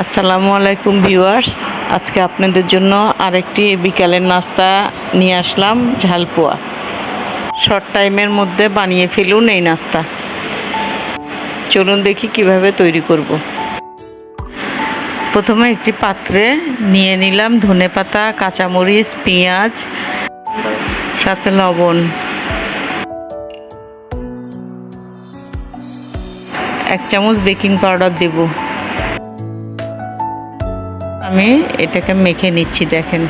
আসসালামু আলাইকুম ভিউয়ার্স, আজকে আপনাদের জন্য আরেকটি বিকালের নাস্তা নিয়ে আসলাম, ঝালপোয়া। শর্ট টাইমের মধ্যে বানিয়ে ফেলুন এই নাস্তা। চলুন দেখি কিভাবে তৈরি করব। প্রথমে একটি পাত্রে নিয়ে নিলাম ধনেপাতা, কাঁচামরিচ, পেঁয়াজ, সাথে লবণ, 1 চামচ বেকিং পাউডার দেব। আমি এটাকে মেখে নিচ্ছি, দেখেন।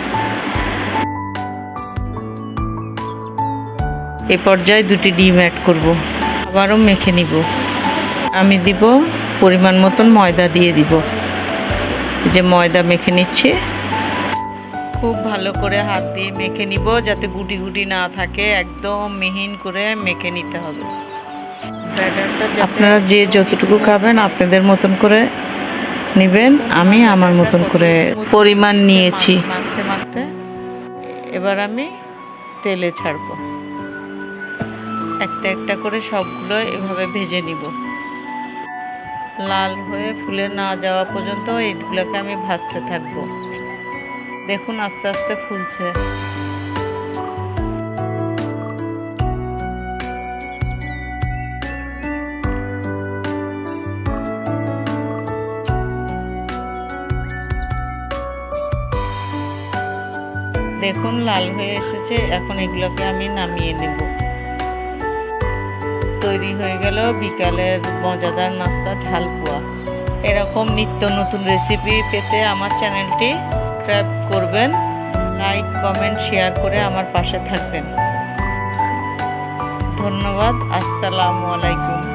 এ পর্যায়ে 2টি ডিম অ্যাড করব, আবারও মেখে নিব। আমি দিব পরিমাণ মতন ময়দা দিয়ে দিব। যে ময়দা মেখে নিচ্ছি, খুব ভালো করে হাত দিয়ে মেখে নিব যাতে গুটি গুটি না থাকে। একদম মিহিন করে মেখে নিতে হবে। ব্যাটারটা আপনারা যে যতটুকু খাবেন আপনাদের মতন করে নেবেন। আমি আমার মতন করে পরিমাণ নিয়েছি। মাখতে মাখতে এবার আমি তেলে ছাড়ব। একটা একটা করে সবগুলো এভাবে ভেজে নিব। লাল হয়ে ফুলে না যাওয়া পর্যন্ত এইগুলোকে আমি ভাজতে থাকবো। দেখুন আস্তে আস্তে ফুলছে। দেখুন লাল হয়ে এসেছে। এখন এগুলোকে আমি নামিয়ে নেব। তৈরি হয়ে গেল বিকালের মজাদার নাস্তা ঝালপোয়া। এরকম নিত্য নতুন রেসিপি পেতে আমার চ্যানেলটি সাবস্ক্রাইব করবেন, লাইক, কমেন্ট, শেয়ার করে আমার পাশে থাকবেন। ধন্যবাদ। আসসালামু আলাইকুম।